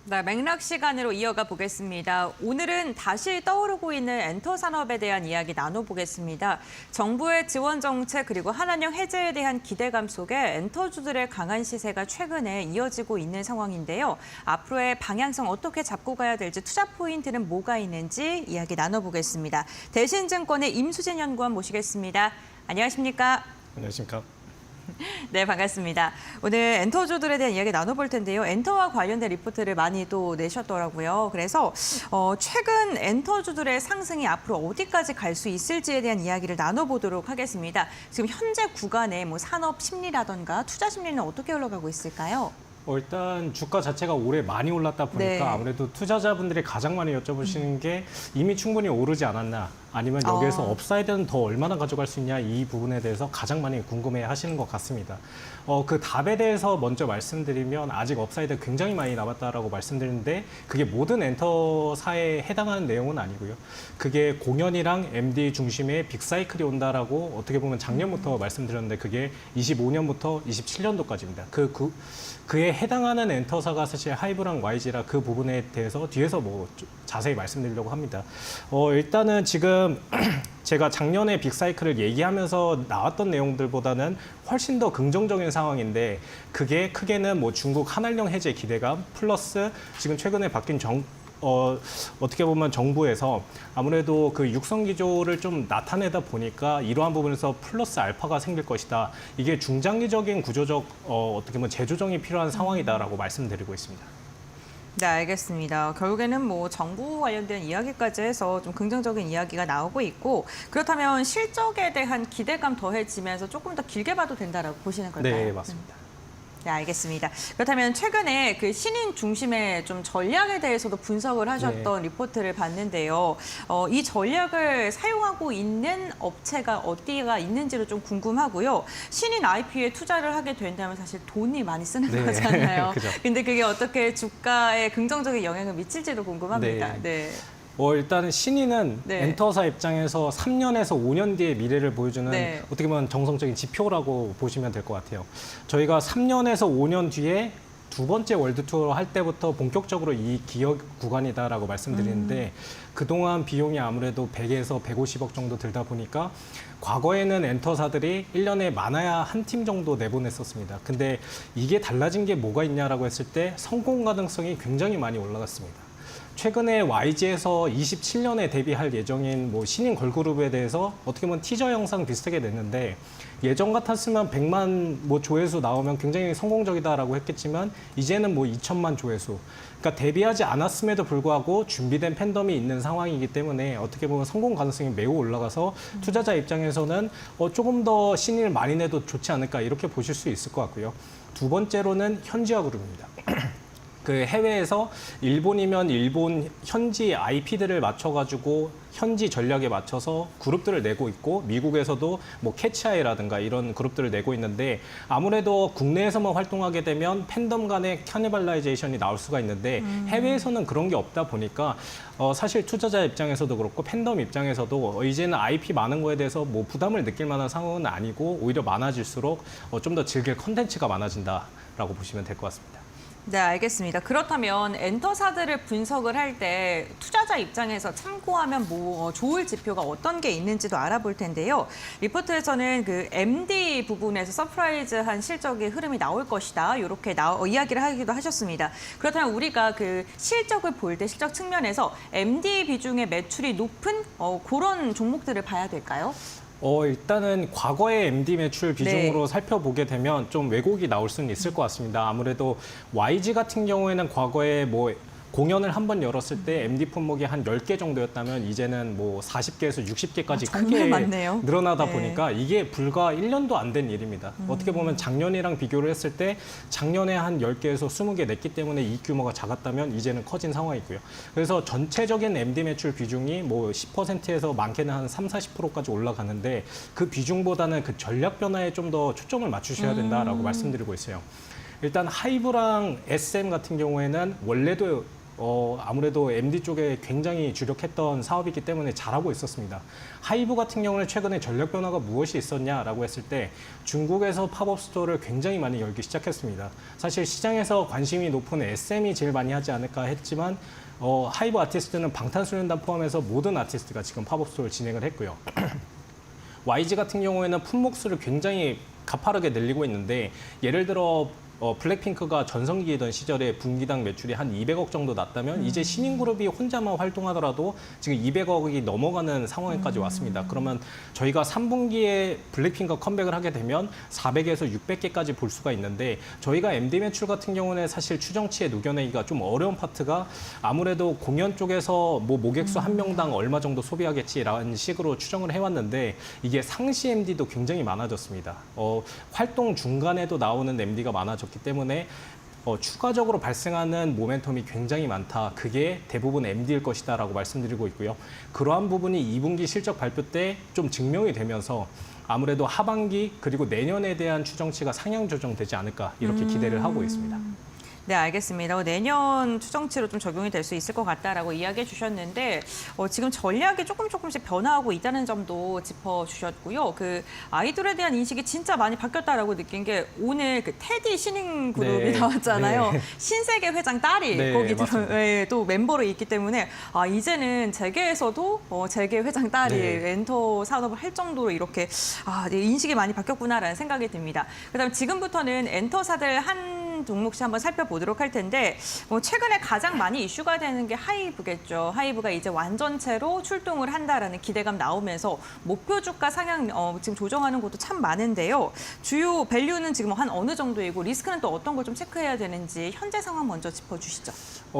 네, 맥락 시간으로 이어가 보겠습니다. 오늘은 다시 떠오르고 있는 엔터 산업에 대한 이야기 나눠보겠습니다. 정부의 지원 정책 그리고 한한령 해제에 대한 기대감 속에 엔터주들의 강한 시세가 최근에 이어지고 있는 상황인데요. 앞으로의 방향성 어떻게 잡고 가야 될지, 투자 포인트는 뭐가 있는지 이야기 나눠보겠습니다. 대신증권의 임수진 연구원 모시겠습니다. 안녕하십니까? 안녕하십니까? 네, 반갑습니다. 오늘 엔터주들에 대한 이야기 나눠볼 텐데요. 엔터와 관련된 리포트를 많이 또 내셨더라고요. 그래서 최근 엔터주들의 상승이 앞으로 어디까지 갈 수 있을지에 대한 이야기를 나눠보도록 하겠습니다. 지금 현재 구간에 뭐 산업 심리라던가 투자 심리는 어떻게 흘러가고 있을까요? 일단 주가 자체가 올해 많이 올랐다 보니까 네. 아무래도 투자자분들이 가장 많이 여쭤보시는 게 이미 충분히 오르지 않았나, 아니면 여기에서 업사이드는 더 얼마나 가져갈 수 있냐, 이 부분에 대해서 가장 많이 궁금해 하시는 것 같습니다. 그 답에 대해서 먼저 말씀드리면 아직 업사이드 굉장히 많이 남았다라고 말씀드리는데, 그게 모든 엔터사에 해당하는 내용은 아니고요. 그게 공연이랑 MD 중심의 빅사이클이 온다라고 어떻게 보면 작년부터 말씀드렸는데, 그게 25년부터 27년도까지입니다. 그에 해당하는 엔터사가 사실 하이브랑 YG라 그 부분에 대해서 뒤에서 뭐 자세히 말씀드리려고 합니다. 일단은 지금 제가 작년에 빅사이클을 얘기하면서 나왔던 내용들보다는 훨씬 더 긍정적인 상황인데, 그게 크게는 뭐 중국 한한령 해제 기대감 플러스 지금 최근에 바뀐 어떻게 보면 정부에서 아무래도 그 육성 기조를 좀 나타내다 보니까 이러한 부분에서 플러스 알파가 생길 것이다. 이게 중장기적인 구조적 어떻게 보면 재조정이 필요한 상황이다라고 말씀드리고 있습니다. 네, 알겠습니다. 결국에는 뭐 정부 관련된 이야기까지 해서 좀 긍정적인 이야기가 나오고 있고, 그렇다면 실적에 대한 기대감 더해지면서 조금 더 길게 봐도 된다라고 보시는 걸까요? 네, 맞습니다. 네, 알겠습니다. 그렇다면 최근에 그 신인 중심의 좀 전략에 대해서도 분석을 하셨던 리포트를 봤는데요. 이 전략을 사용하고 있는 업체가 어디가 있는지도 좀 궁금하고요. 신인 IP에 투자를 하게 된다면 사실 돈이 많이 쓰는 거잖아요. 그죠. 근데 그게 어떻게 주가에 긍정적인 영향을 미칠지도 궁금합니다. 네. 일단은 신인은 엔터사 입장에서 3년에서 5년 뒤의 미래를 보여주는 어떻게 보면 정성적인 지표라고 보시면 될 것 같아요. 저희가 3년에서 5년 뒤에 두 번째 월드 투어 할 때부터 본격적으로 이 기업 구간이다라고 말씀드리는데, 그동안 비용이 아무래도 100에서 150억 정도 들다 보니까 과거에는 엔터사들이 1년에 많아야 한 팀 정도 내보냈었습니다. 근데 이게 달라진 게 뭐가 있냐라고 했을 때 성공 가능성이 굉장히 많이 올라갔습니다. 최근에 YG에서 27년에 데뷔할 예정인 뭐 신인 걸그룹에 대해서 어떻게 보면 티저 영상 비슷하게 냈는데, 예전 같았으면 100만 뭐 조회수 나오면 굉장히 성공적이다라고 했겠지만 이제는 뭐 2천만 조회수. 그러니까 데뷔하지 않았음에도 불구하고 준비된 팬덤이 있는 상황이기 때문에 어떻게 보면 성공 가능성이 매우 올라가서 투자자 입장에서는 조금 더 신인을 많이 내도 좋지 않을까, 이렇게 보실 수 있을 것 같고요. 두 번째로는 현지화 그룹입니다. 그 해외에서 일본이면 일본 현지 IP들을 맞춰가지고 현지 전략에 맞춰서 그룹들을 내고 있고, 미국에서도 뭐 캐치아이라든가 이런 그룹들을 내고 있는데, 아무래도 국내에서만 활동하게 되면 팬덤 간의 캐니발라이제이션이 나올 수가 있는데 해외에서는 그런 게 없다 보니까 사실 투자자 입장에서도 그렇고 팬덤 입장에서도 이제는 IP 많은 거에 대해서 뭐 부담을 느낄 만한 상황은 아니고, 오히려 많아질수록 좀 더 즐길 컨텐츠가 많아진다라고 보시면 될 것 같습니다. 네, 알겠습니다. 그렇다면 엔터사들을 분석을 할 때 투자자 입장에서 참고하면 뭐 좋을 지표가 어떤 게 있는지도 알아볼 텐데요. 리포트에서는 그 MD 부분에서 서프라이즈한 실적의 흐름이 나올 것이다, 이렇게 이야기를 하기도 하셨습니다. 그렇다면 우리가 그 실적을 볼 때 실적 측면에서 MD 비중의 매출이 높은 그런 종목들을 봐야 될까요? 일단은 과거의 MD 매출 비중으로 살펴보게 되면 좀 왜곡이 나올 수는 있을 것 같습니다. 아무래도 YG 같은 경우에는 과거에 뭐 공연을 한 번 열었을 때 MD 품목이 한 10개 정도였다면 이제는 뭐 40개에서 60개까지 크게 많네요. 늘어나다 보니까 이게 불과 1년도 안 된 일입니다. 어떻게 보면 작년이랑 비교를 했을 때 작년에 한 10개에서 20개 냈기 때문에 이 규모가 작았다면 이제는 커진 상황이고요. 그래서 전체적인 MD 매출 비중이 뭐 10%에서 많게는 한 30-40%까지 올라가는데, 그 비중보다는 그 전략 변화에 좀 더 초점을 맞추셔야 된다라고 말씀드리고 있어요. 일단 하이브랑 SM 같은 경우에는 원래도 아무래도 MD 쪽에 굉장히 주력했던 사업이기 때문에 잘하고 있었습니다. 하이브 같은 경우는 최근에 전략 변화가 무엇이 있었냐라고 했을 때 중국에서 팝업 스토어를 굉장히 많이 열기 시작했습니다. 사실 시장에서 관심이 높은 SM이 제일 많이 하지 않을까 했지만 하이브 아티스트는 방탄소년단 포함해서 모든 아티스트가 지금 팝업 스토어를 진행을 했고요. YG 같은 경우에는 품목수를 굉장히 가파르게 늘리고 있는데 예를 들어 블랙핑크가 전성기이던 시절에 분기당 매출이 한 200억 정도 났다면 이제 신인 그룹이 혼자만 활동하더라도 지금 200억이 넘어가는 상황에까지 왔습니다. 그러면 저희가 3분기에 블랙핑크가 컴백을 하게 되면 400에서 600개까지 볼 수가 있는데 저희가 MD 매출 같은 경우는 사실 추정치에 녹여내기가 좀 어려운 파트가 아무래도 공연 쪽에서 뭐 모객수 한 명당 얼마 정도 소비하겠지라는 식으로 추정을 해왔는데 이게 상시 MD도 굉장히 많아졌습니다. 활동 중간에도 나오는 MD가 많아졌기 때문에 추가적으로 발생하는 모멘텀이 굉장히 많다. 그게 대부분 MD일 것이다라고 말씀드리고 있고요. 그러한 부분이 2분기 실적 발표 때 좀 증명이 되면서 아무래도 하반기 그리고 내년에 대한 추정치가 상향 조정되지 않을까 이렇게 기대를 하고 있습니다. 네, 알겠습니다. 내년 추정치로 좀 적용이 될 수 있을 것 같다라고 이야기해 주셨는데 지금 전략이 조금씩 변화하고 있다는 점도 짚어주셨고요. 그 아이돌에 대한 인식이 진짜 많이 바뀌었다라고 느낀 게 오늘 그 테디 신인 그룹이 네. 나왔잖아요. 네. 신세계 회장 딸이 네, 거기 맞습니다. 또 멤버로 있기 때문에 이제는 재계에서도 재계 회장 딸이 네. 엔터 산업을 할 정도로 이렇게 네, 인식이 많이 바뀌었구나라는 생각이 듭니다. 그다음 지금부터는 엔터사들 한 종목씩 한번 살펴보도록 할 텐데 최근에 가장 많이 이슈가 되는 게 하이브겠죠. 하이브가 이제 완전체로 출동을 한다라는 기대감 나오면서 목표 주가 상향 지금 조정하는 곳도 참 많은데요. 주요 밸류는 지금 한 어느 정도이고 리스크는 또 어떤 걸 좀 체크해야 되는지 현재 상황 먼저 짚어주시죠.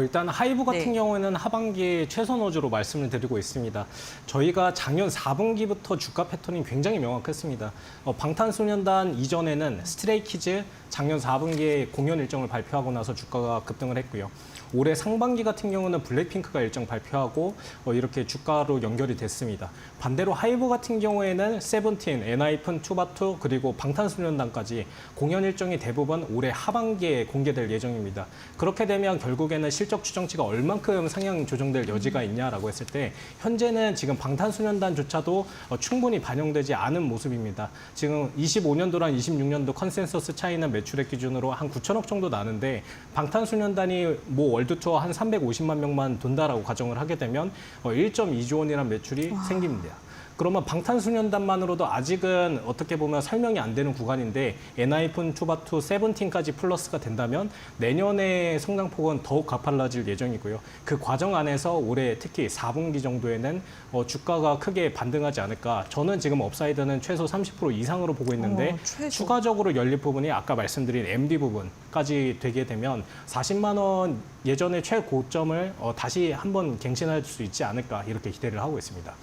일단 하이브 같은 네. 경우에는 하반기 최선 호주로 말씀을 드리고 있습니다. 저희가 작년 4분기부터 주가 패턴이 굉장히 명확했습니다. 방탄소년단 이전에는 스트레이키즈 작년 4분기에 공연 일정을 발표하고 나서 주가가 급등을 했고요. 올해 상반기 같은 경우는 블랙핑크가 일정 발표하고 이렇게 주가로 연결이 됐습니다. 반대로 하이브 같은 경우에는 세븐틴, 엔하이픈, 투바투 그리고 방탄소년단까지 공연 일정이 대부분 올해 하반기에 공개될 예정입니다. 그렇게 되면 결국에는 실적 추정치가 얼만큼 상향 조정될 여지가 있냐라고 했을 때 현재는 지금 방탄소년단조차도 충분히 반영되지 않은 모습입니다. 지금 25년도랑 26년도 컨센서스 차이는 매출액 기준으로 한 9천억 정도 나는데 방탄소년단이 월드 투어 한 350만 명만 돈다라고 가정을 하게 되면 1.2조 원이라는 매출이 생깁니다. 그러면 방탄소년단만으로도 아직은 어떻게 보면 설명이 안 되는 구간인데 엔하이픈, 투바투, 세븐틴까지 플러스가 된다면 내년에 성장폭은 더욱 가팔라질 예정이고요. 그 과정 안에서 올해 특히 4분기 정도에는 주가가 크게 반등하지 않을까. 저는 지금 업사이드는 최소 30% 이상으로 보고 있는데 추가적으로 열릴 부분이 아까 말씀드린 MD 부분까지 되게 되면 40만 원 예전의 최고점을 다시 한번 갱신할 수 있지 않을까 이렇게 기대를 하고 있습니다.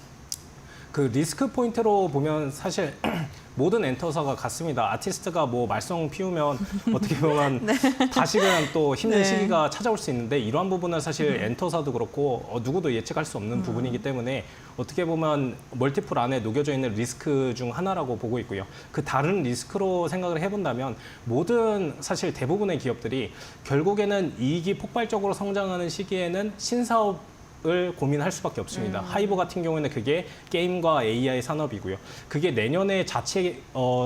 그 리스크 포인트로 보면 사실 모든 엔터사가 같습니다. 아티스트가 뭐 말썽 피우면 어떻게 보면 다시금 또 힘든 시기가 찾아올 수 있는데 이러한 부분은 사실 엔터사도 그렇고 누구도 예측할 수 없는 부분이기 때문에 어떻게 보면 멀티플 안에 녹여져 있는 리스크 중 하나라고 보고 있고요. 그 다른 리스크로 생각을 해본다면 모든 사실 대부분의 기업들이 결국에는 이익이 폭발적으로 성장하는 시기에는 신사업 을 고민할 수밖에 없습니다. 하이브 같은 경우에는 그게 게임과 AI 산업이고요. 그게 내년에 자체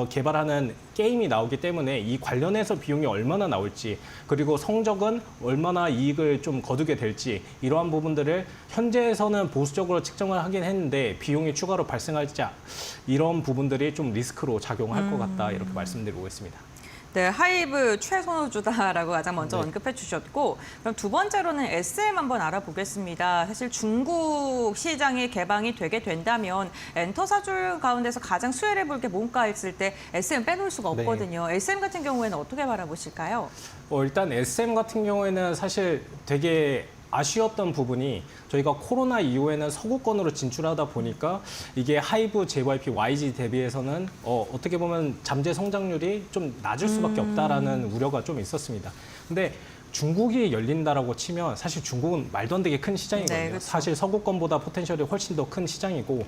개발하는 게임이 나오기 때문에 이 관련해서 비용이 얼마나 나올지 그리고 성적은 얼마나 이익을 좀 거두게 될지 이러한 부분들을 현재에서는 보수적으로 측정을 하긴 했는데 비용이 추가로 발생할지 이런 부분들이 좀 리스크로 작용할 것 같다 이렇게 말씀드리고 있습니다. 네, 하이브 최선호주다라고 가장 먼저 언급해 주셨고 그럼 두 번째로는 SM 한번 알아보겠습니다. 사실 중국 시장이 개방이 되게 된다면 엔터사줄 가운데서 가장 수혜를 볼 게 뭔가 했을 때 SM 빼놓을 수가 없거든요. SM 같은 경우에는 어떻게 바라보실까요? 일단 SM 같은 경우에는 사실 되게 아쉬웠던 부분이 저희가 코로나 이후에는 서구권으로 진출하다 보니까 이게 하이브, JYP, YG 대비해서는 어떻게 보면 잠재 성장률이 좀 낮을 수밖에 없다라는 우려가 좀 있었습니다. 근데 중국이 열린다라고 치면 사실 중국은 말도 안 되게 큰 시장이거든요. 네, 그렇죠. 사실 서구권보다 포텐셜이 훨씬 더 큰 시장이고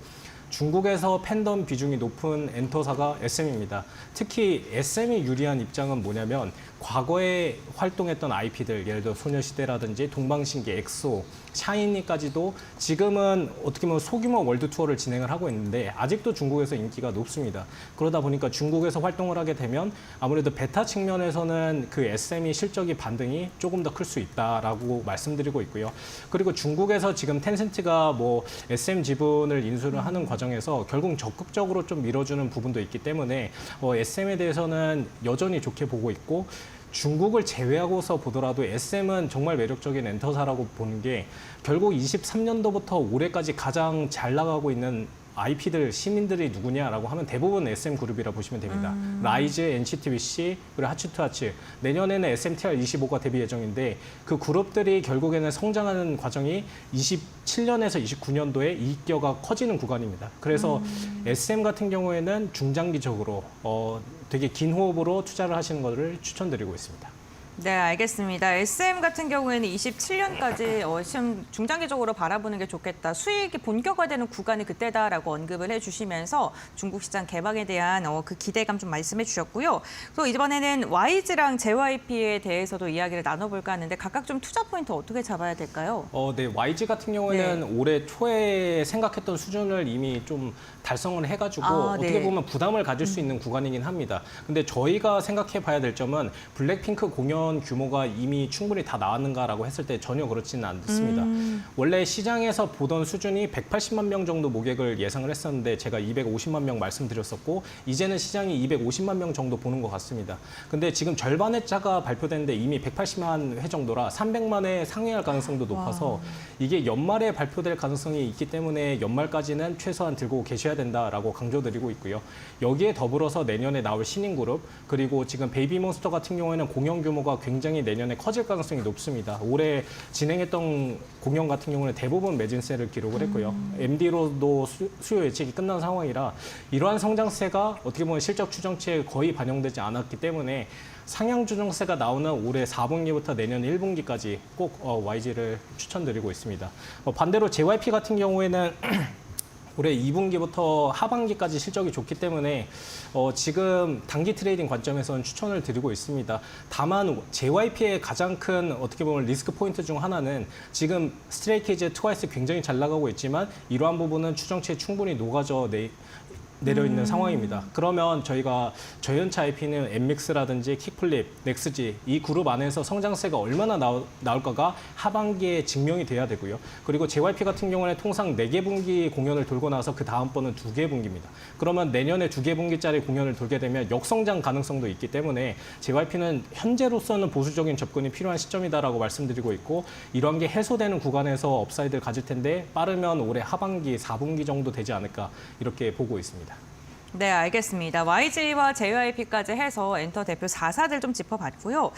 중국에서 팬덤 비중이 높은 엔터사가 SM입니다. 특히 SM이 유리한 입장은 뭐냐면 과거에 활동했던 IP들, 예를 들어 소녀시대라든지 동방신기, 엑소, 샤이니까지도 지금은 어떻게 보면 소규모 월드 투어를 진행을 하고 있는데 아직도 중국에서 인기가 높습니다. 그러다 보니까 중국에서 활동을 하게 되면 아무래도 베타 측면에서는 그 SM이 실적이 반등이 조금 더 클 수 있다라고 말씀드리고 있고요. 그리고 중국에서 지금 텐센트가 뭐 SM 지분을 인수를 하는 과정에서 결국 적극적으로 좀 밀어주는 부분도 있기 때문에 SM에 대해서는 여전히 좋게 보고 있고 중국을 제외하고서 보더라도 SM은 정말 매력적인 엔터사라고 보는 게 결국 23년도부터 올해까지 가장 잘 나가고 있는 IP들, 시민들이 누구냐라고 하면 대부분 SM 그룹이라 보시면 됩니다. 라이즈, NCT 위시, 그리고 하츠투하츠. 내년에는 SMTR25가 데뷔 예정인데 그 그룹들이 결국에는 성장하는 과정이 27년에서 29년도에 이익기여가 커지는 구간입니다. 그래서 SM 같은 경우에는 중장기적으로 되게 긴 호흡으로 투자를 하시는 것을 추천드리고 있습니다. 네, 알겠습니다. SM 같은 경우에는 27년까지 시험 중장기적으로 바라보는 게 좋겠다. 수익이 본격화되는 구간이 그때다라고 언급을 해주시면서 중국 시장 개방에 대한 그 기대감 좀 말씀해 주셨고요. 또 이번에는 YG랑 JYP에 대해서도 이야기를 나눠볼까 하는데 각각 좀 투자 포인트 어떻게 잡아야 될까요? 네, YG 같은 경우에는 올해 초에 생각했던 수준을 이미 좀 달성을 해가지고 어떻게 보면 부담을 가질 수 있는 구간이긴 합니다. 근데 저희가 생각해 봐야 될 점은 블랙핑크 공연 규모가 이미 충분히 다 나왔는가라고 했을 때 전혀 그렇지는 않습니다. 원래 시장에서 보던 수준이 180만 명 정도 모객을 예상을 했었는데 제가 250만 명 말씀드렸었고 이제는 시장이 250만 명 정도 보는 것 같습니다. 근데 지금 절반 회차가 발표됐는데 이미 180만 회 정도라 300만 회 상회할 가능성도 높아서 이게 연말에 발표될 가능성이 있기 때문에 연말까지는 최소한 들고 계셔야 된다라고 강조드리고 있고요. 여기에 더불어서 내년에 나올 신인 그룹 그리고 지금 베이비몬스터 같은 경우에는 공연 규모가 굉장히 내년에 커질 가능성이 높습니다. 올해 진행했던 공연 같은 경우는 대부분 매진세를 기록을 했고요. MD로도 수요 예측이 끝난 상황이라 이러한 성장세가 어떻게 보면 실적 추정치에 거의 반영되지 않았기 때문에 상향 조정세가 나오는 올해 4분기부터 내년 1분기까지 꼭 YG를 추천드리고 있습니다. 반대로 JYP 같은 경우에는 올해 2분기부터 하반기까지 실적이 좋기 때문에 지금 단기 트레이딩 관점에서는 추천을 드리고 있습니다. 다만 JYP의 가장 큰 어떻게 보면 리스크 포인트 중 하나는 지금 스트레이키즈, 트와이스 굉장히 잘 나가고 있지만 이러한 부분은 추정치에 충분히 녹아져 내려 있는 상황입니다. 그러면 저희가 저연차 IP는 엠믹스라든지 킥플립, 넥스지 이 그룹 안에서 성장세가 얼마나 나올까가 하반기에 증명이 돼야 되고요. 그리고 JYP 같은 경우는 통상 4개 분기 공연을 돌고 나서 그 다음번은 2개 분기입니다. 그러면 내년에 2개 분기짜리 공연을 돌게 되면 역성장 가능성도 있기 때문에 JYP는 현재로서는 보수적인 접근이 필요한 시점이다라고 말씀드리고 있고 이러한 게 해소되는 구간에서 업사이드를 가질 텐데 빠르면 올해 하반기 4분기 정도 되지 않을까 이렇게 보고 있습니다. 네, 알겠습니다. YG와 JYP까지 해서 엔터 대표 4사들 좀 짚어봤고요.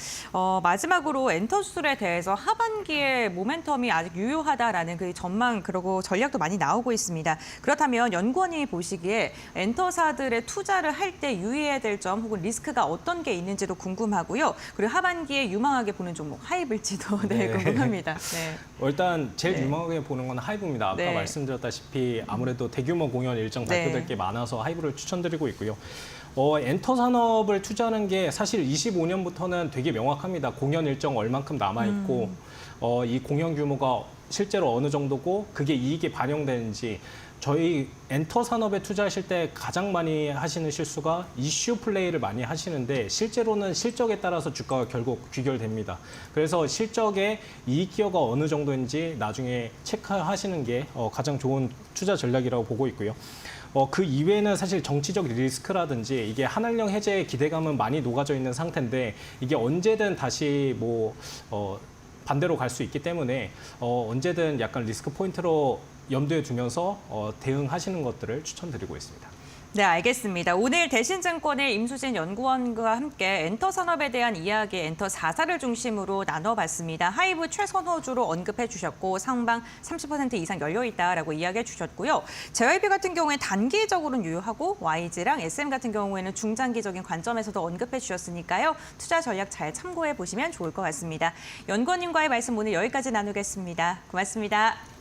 마지막으로 엔터 수술에 대해서 하반기에 모멘텀이 아직 유효하다라는 그 전망 그리고 전략도 많이 나오고 있습니다. 그렇다면 연구원님이 보시기에 엔터사들의 투자를 할 때 유의해야 될 점 혹은 리스크가 어떤 게 있는지도 궁금하고요. 그리고 하반기에 유망하게 보는 종목 하이브일지도 궁금합니다. 네. 일단 제일 유망하게 보는 건 하이브입니다. 아까 말씀드렸다시피 아무래도 대규모 공연 일정 발표될 게 많아서 하이브를 추천드리고 있고요. 엔터 산업을 투자하는 게 사실 25년부터는 되게 명확합니다. 공연 일정 얼만큼 남아있고 이 공연 규모가 실제로 어느 정도고 그게 이익에 반영되는지 저희 엔터 산업에 투자하실 때 가장 많이 하시는 실수가 이슈 플레이를 많이 하시는데 실제로는 실적에 따라서 주가가 결국 귀결됩니다. 그래서 실적의 이익 기여가 어느 정도인지 나중에 체크하시는 게 가장 좋은 투자 전략이라고 보고 있고요. 그 이외에는 사실 정치적 리스크라든지 이게 한한령 해제의 기대감은 많이 녹아져 있는 상태인데 이게 언제든 다시 반대로 갈 수 있기 때문에 언제든 약간 리스크 포인트로 염두에 두면서 대응하시는 것들을 추천드리고 있습니다. 네, 알겠습니다. 오늘 대신증권의 임수진 연구원과 함께 엔터 산업에 대한 이야기, 엔터 4사를 중심으로 나눠봤습니다. 하이브 최선호주로 언급해 주셨고 상방 30% 이상 열려있다라고 이야기해 주셨고요. JYP 같은 경우에 단기적으로는 유효하고 YG랑 SM 같은 경우에는 중장기적인 관점에서도 언급해 주셨으니까요. 투자 전략 잘 참고해 보시면 좋을 것 같습니다. 연구원님과의 말씀 오늘 여기까지 나누겠습니다. 고맙습니다.